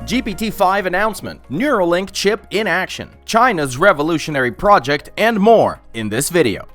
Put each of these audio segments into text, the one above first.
GPT-5 announcement, Neuralink chip in action, China's revolutionary project, and more in this video.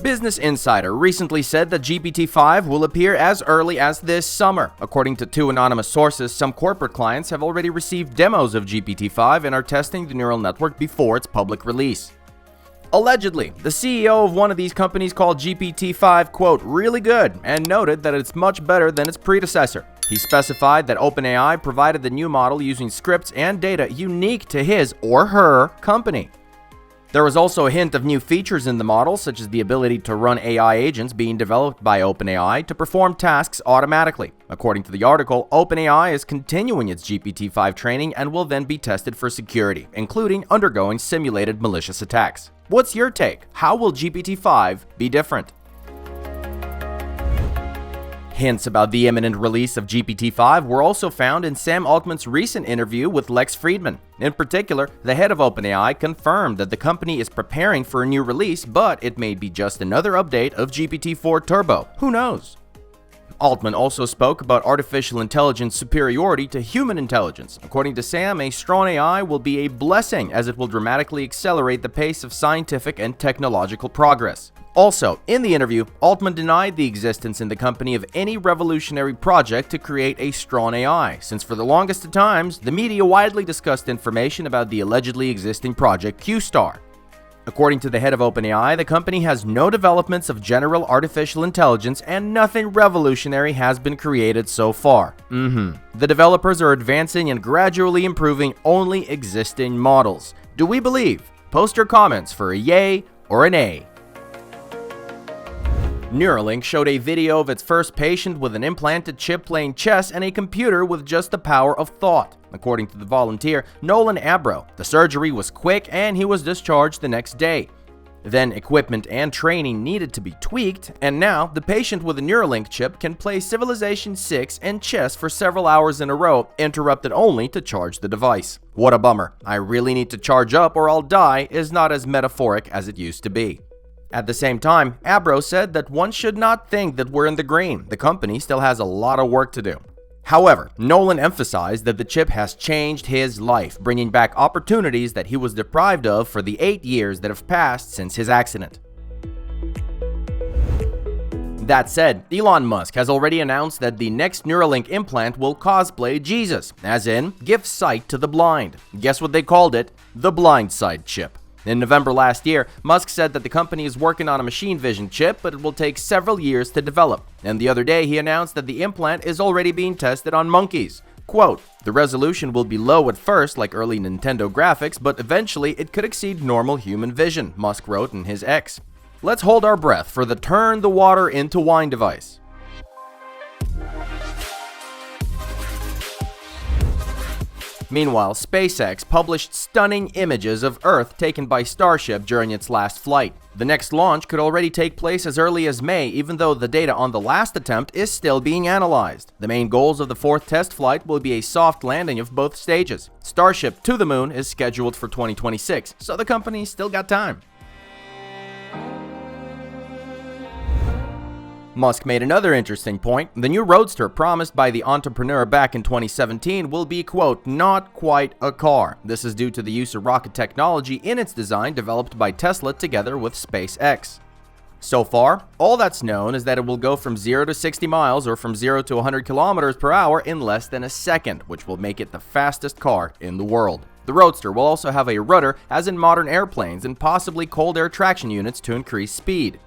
Business Insider recently said that GPT-5 will appear as early as this summer. According to two anonymous sources, some corporate clients have already received demos of GPT-5 and are testing the neural network before its public release. Allegedly, the CEO of one of these companies called GPT-5, quote, really good, and noted that it's much better than its predecessor. He specified that OpenAI provided the new model using scripts and data unique to his or her company. There was also a hint of new features in the model, such as the ability to run AI agents being developed by OpenAI to perform tasks automatically. According to the article, OpenAI is continuing its GPT-5 training and will then be tested for security, including undergoing simulated malicious attacks. What's your take? How will GPT-5 be different? Hints about the imminent release of GPT-5 were also found in Sam Altman's recent interview with Lex Fridman. In particular, the head of OpenAI confirmed that the company is preparing for a new release, but it may be just another update of GPT-4 Turbo. Who knows? Altman also spoke about artificial intelligence superiority to human intelligence. According to Sam, a strong AI will be a blessing as it will dramatically accelerate the pace of scientific and technological progress. Also, in the interview, Altman denied the existence in the company of any revolutionary project to create a strong AI, since for the longest of times, the media widely discussed information about the allegedly existing project Q-Star. According to the head of OpenAI, the company has no developments of general artificial intelligence and nothing revolutionary has been created so far. The developers are advancing and gradually improving only existing models. Do we believe? Post your comments for a yay or an A. Neuralink showed a video of its first patient with an implanted chip playing chess and a computer with just the power of thought. According to the volunteer, Nolan Abro, the surgery was quick and he was discharged the next day. Then equipment and training needed to be tweaked, and now the patient with a Neuralink chip can play Civilization 6 and chess for several hours in a row, interrupted only to charge the device. What a bummer. I really need to charge up or I'll die is not as metaphoric as it used to be. At the same time, Abro said that one should not think that we're in the green. The company still has a lot of work to do. However, Nolan emphasized that the chip has changed his life, bringing back opportunities that he was deprived of for the 8 years that have passed since his accident. That said, Elon Musk has already announced that the next Neuralink implant will cosplay Jesus, as in, give sight to the blind. Guess what they called it? The blind side chip. In November last year, Musk said that the company is working on a machine vision chip, but it will take several years to develop. And the other day, he announced that the implant is already being tested on monkeys. Quote, the resolution will be low at first, like early Nintendo graphics, but eventually it could exceed normal human vision, Musk wrote in his X. Let's hold our breath for the turn the water into wine device. Meanwhile, SpaceX published stunning images of Earth taken by Starship during its last flight. The next launch could already take place as early as May, even though the data on the last attempt is still being analyzed. The main goals of the fourth test flight will be a soft landing of both stages. Starship to the moon is scheduled for 2026, so the company's still got time. Musk made another interesting point. The new Roadster promised by the entrepreneur back in 2017 will be, quote, not quite a car. This is due to the use of rocket technology in its design developed by Tesla together with SpaceX. So far, all that's known is that it will go from 0 to 60 miles or from 0 to 100 kilometers per hour in less than a second, which will make it the fastest car in the world. The Roadster will also have a rudder, as in modern airplanes, and possibly cold air traction units to increase speed.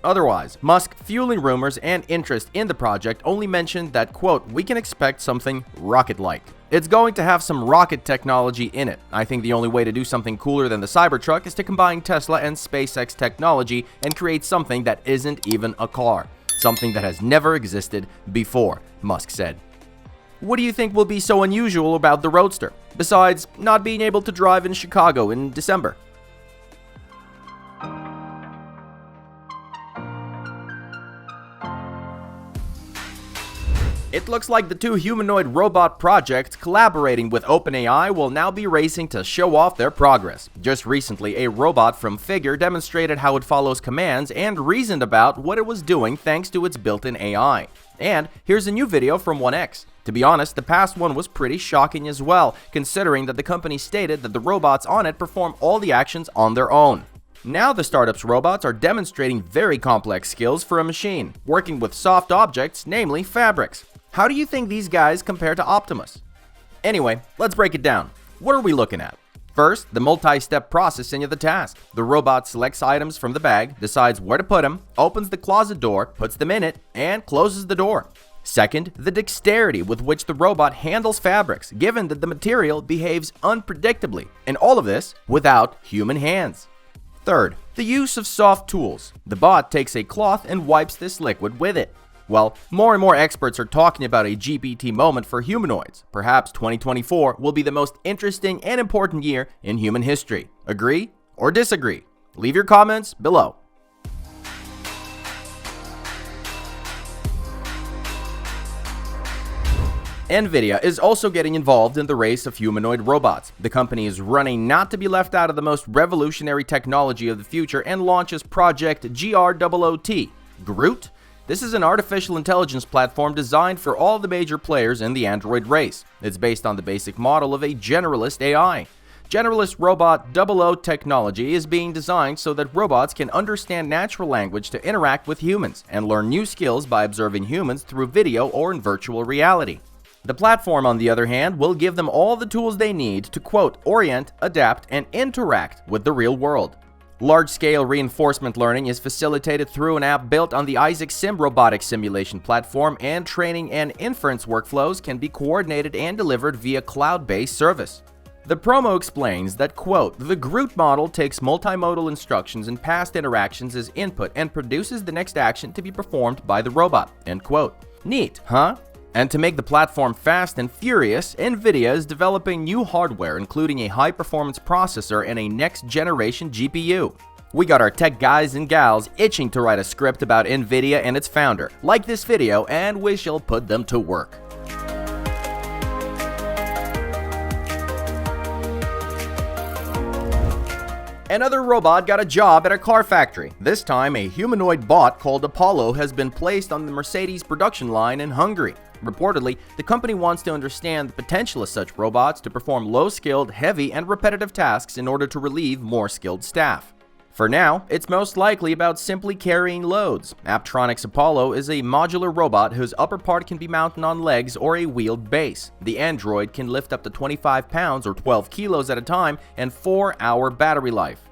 Otherwise, Musk, fueling rumors and interest in the project, only mentioned that, quote, we can expect something rocket-like. It's going to have some rocket technology in it. I think the only way to do something cooler than the Cybertruck is to combine Tesla and SpaceX technology and create something that isn't even a car. Something that has never existed before, Musk said. What do you think will be so unusual about the Roadster, besides not being able to drive in Chicago in December? It looks like the two humanoid robot projects collaborating with OpenAI will now be racing to show off their progress. Just recently, a robot from Figure demonstrated how it follows commands and reasoned about what it was doing thanks to its built-in AI. And here's a new video from 1X. To be honest, the past one was pretty shocking as well, considering that the company stated that the robots on it perform all the actions on their own. Now the startup's robots are demonstrating very complex skills for a machine, working with soft objects, namely fabrics. How do you think these guys compare to Optimus? Anyway, let's break it down. What are we looking at? First, the multi-step processing of the task. The robot selects items from the bag, decides where to put them, opens the closet door, puts them in it, and closes the door. Second, the dexterity with which the robot handles fabrics, given that the material behaves unpredictably, and all of this without human hands. Third, the use of soft tools. The bot takes a cloth and wipes this liquid with it. Well, more and more experts are talking about a GPT moment for humanoids. Perhaps 2024 will be the most interesting and important year in human history. Agree or disagree? Leave your comments below. NVIDIA is also getting involved in the race of humanoid robots. The company is running not to be left out of the most revolutionary technology of the future and launches Project GROOT. Groot? This is an artificial intelligence platform designed for all the major players in the Android race. It's based on the basic model of a generalist AI. Generalist Robot 00 technology is being designed so that robots can understand natural language to interact with humans and learn new skills by observing humans through video or in virtual reality. The platform, on the other hand, will give them all the tools they need to, quote, orient, adapt, and interact with the real world. Large-scale reinforcement learning is facilitated through an app built on the Isaac Sim robotics simulation platform, and training and inference workflows can be coordinated and delivered via cloud-based service. The promo explains that, quote, the Groot model takes multimodal instructions and past interactions as input and produces the next action to be performed by the robot, end quote. Neat, huh? And to make the platform fast and furious, NVIDIA is developing new hardware, including a high-performance processor and a next-generation GPU. We got our tech guys and gals itching to write a script about NVIDIA and its founder. Like this video, and we shall put them to work. Another robot got a job at a car factory. This time, a humanoid bot called Apollo has been placed on the Mercedes production line in Hungary. Reportedly, the company wants to understand the potential of such robots to perform low-skilled, heavy, and repetitive tasks in order to relieve more skilled staff. For now, it's most likely about simply carrying loads. Apptronic's Apollo is a modular robot whose upper part can be mounted on legs or a wheeled base. The android can lift up to 25 pounds or 12 kilos at a time and 4-hour battery life.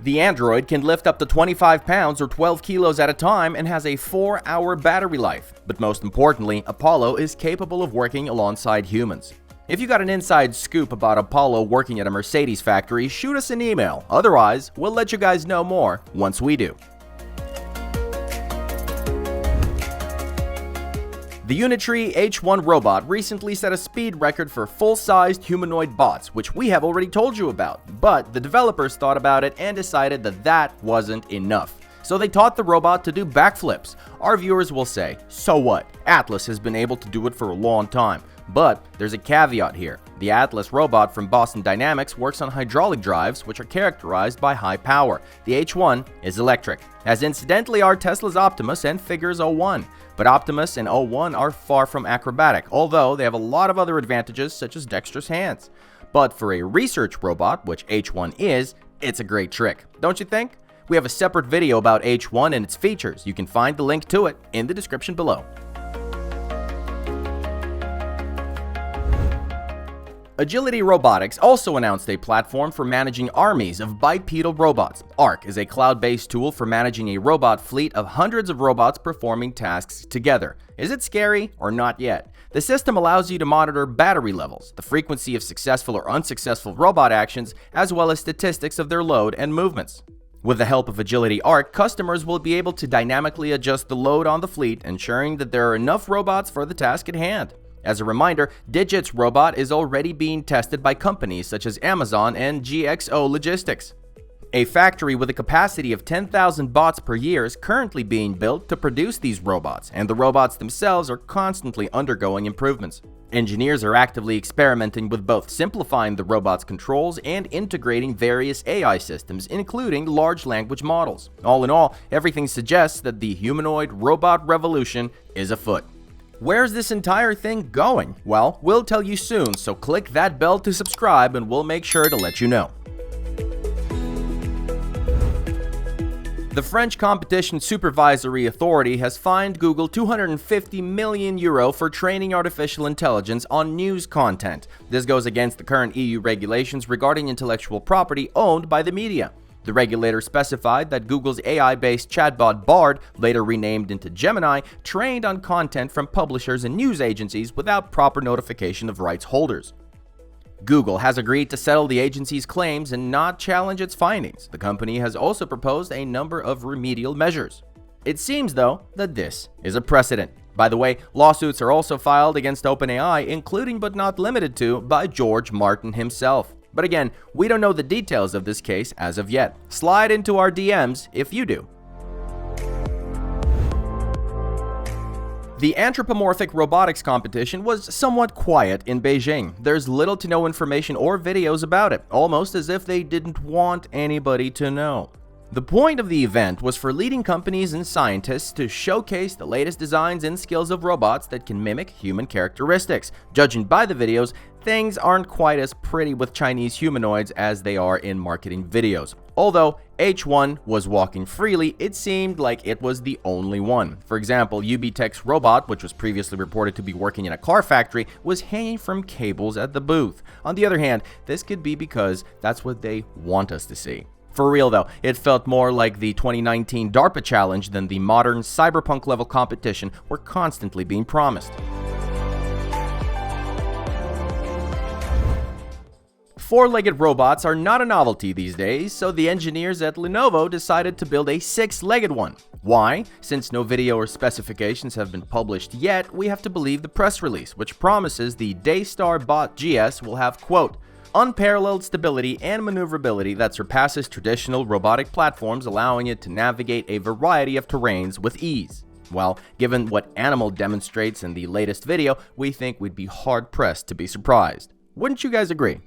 The android can lift up to 25 pounds or 12 kilos at a time and has a 4-hour battery life. But most importantly, Apollo is capable of working alongside humans. If you got an inside scoop about Apollo working at a Mercedes factory, shoot us an email. Otherwise, we'll let you guys know more once we do. The Unitree H1 robot recently set a speed record for full-sized humanoid bots, which we have already told you about, but the developers thought about it and decided that that wasn't enough. So they taught the robot to do backflips. Our viewers will say, so what? Atlas has been able to do it for a long time. But there's a caveat here. The Atlas robot from Boston Dynamics works on hydraulic drives, which are characterized by high power. The H1 is electric, as incidentally are Tesla's Optimus and Figure's O1. But Optimus and O1 are far from acrobatic, although they have a lot of other advantages such as dexterous hands. But for a research robot, which H1 is, it's a great trick, don't you think? We have a separate video about H1 and its features. You can find the link to it in the description below. Agility Robotics also announced a platform for managing armies of bipedal robots. ARC is a cloud-based tool for managing a robot fleet of hundreds of robots performing tasks together. Is it scary or not yet? The system allows you to monitor battery levels, the frequency of successful or unsuccessful robot actions, as well as statistics of their load and movements. With the help of Agility ARC, customers will be able to dynamically adjust the load on the fleet, ensuring that there are enough robots for the task at hand. As a reminder, Digit's robot is already being tested by companies such as Amazon and GXO Logistics. A factory with a capacity of 10,000 bots per year is currently being built to produce these robots, and the robots themselves are constantly undergoing improvements. Engineers are actively experimenting with both simplifying the robot's controls and integrating various AI systems, including large language models. All in all, everything suggests that the humanoid robot revolution is afoot. Where's this entire thing going? Well, we'll tell you soon, so click that bell to subscribe and we'll make sure to let you know. The French Competition Supervisory Authority has fined Google €250 million for training artificial intelligence on news content. This goes against the current EU regulations regarding intellectual property owned by the media. The regulator specified that Google's AI-based chatbot Bard, later renamed into Gemini, trained on content from publishers and news agencies without proper notification of rights holders. Google has agreed to settle the agency's claims and not challenge its findings. The company has also proposed a number of remedial measures. It seems, though, that this is a precedent. By the way, lawsuits are also filed against OpenAI, including but not limited to by George Martin himself. But again, we don't know the details of this case as of yet. Slide into our DMs if you do. The anthropomorphic robotics competition was somewhat quiet in Beijing. There's little to no information or videos about it, almost as if they didn't want anybody to know. The point of the event was for leading companies and scientists to showcase the latest designs and skills of robots that can mimic human characteristics. Judging by the videos, things aren't quite as pretty with Chinese humanoids as they are in marketing videos. Although H1 was walking freely, it seemed like it was the only one. For example, UBTech's robot, which was previously reported to be working in a car factory, was hanging from cables at the booth. On the other hand, this could be because that's what they want us to see. For real though, it felt more like the 2019 DARPA challenge than the modern cyberpunk level competition we're constantly being promised. Four-legged robots are not a novelty these days, so the engineers at Lenovo decided to build a six-legged one. Why? Since no video or specifications have been published yet, we have to believe the press release, which promises the Daystar Bot GS will have, quote, unparalleled stability and maneuverability that surpasses traditional robotic platforms, allowing it to navigate a variety of terrains with ease. Well, given what Animal demonstrates in the latest video, we think we'd be hard-pressed to be surprised. Wouldn't you guys agree?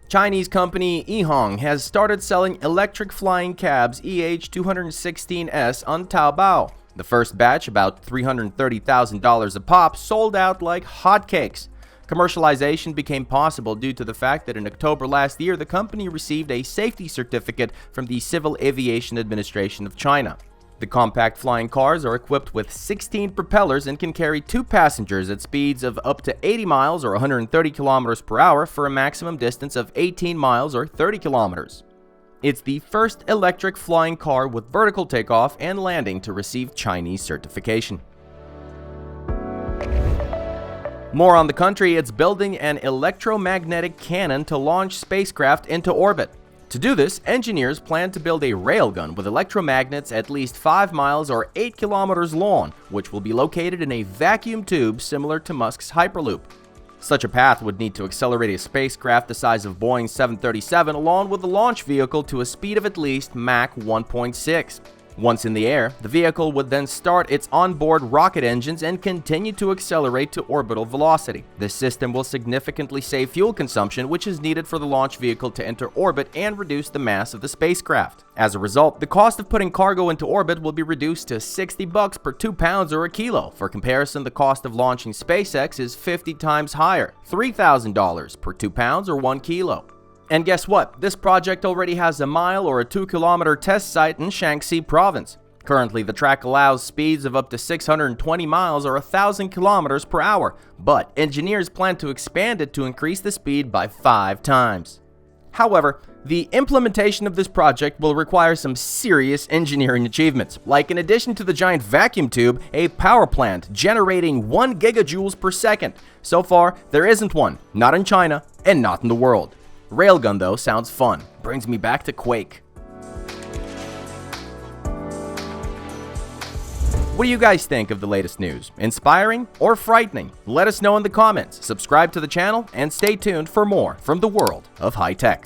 Chinese company Yihong has started selling electric flying cabs EH216S on Taobao. The first batch, about $330,000 a pop, sold out like hotcakes. Commercialization became possible due to the fact that in October last year, the company received a safety certificate from the Civil Aviation Administration of China. The compact flying cars are equipped with 16 propellers and can carry 2 passengers at speeds of up to 80 miles or 130 kilometers per hour for a maximum distance of 18 miles or 30 kilometers. It's the first electric flying car with vertical takeoff and landing to receive Chinese certification. More on the country, it's building an electromagnetic cannon to launch spacecraft into orbit. To do this, engineers plan to build a railgun with electromagnets at least 5 miles or 8 kilometers long, which will be located in a vacuum tube similar to Musk's Hyperloop. Such a path would need to accelerate a spacecraft the size of Boeing's 737 along with the launch vehicle to a speed of at least Mach 1.6. Once in the air, the vehicle would then start its onboard rocket engines and continue to accelerate to orbital velocity. This system will significantly save fuel consumption, which is needed for the launch vehicle to enter orbit and reduce the mass of the spacecraft. As a result, the cost of putting cargo into orbit will be reduced to $60 per 2 pounds or a kilo. For comparison, the cost of launching SpaceX is 50 times higher, $3,000 per 2 pounds or 1 kilo. And guess what? This project already has a mile or a 2-kilometer test site in Shaanxi province. Currently, the track allows speeds of up to 620 miles or 1,000 kilometers per hour, but engineers plan to expand it to increase the speed by 5 times. However, the implementation of this project will require some serious engineering achievements, like in addition to the giant vacuum tube, a power plant generating 1 gigajoules per second. So far, there isn't one, not in China and not in the world. Railgun, though, sounds fun. Brings me back to Quake. What do you guys think of the latest news? Inspiring or frightening? Let us know in the comments, subscribe to the channel, and stay tuned for more from the world of high tech.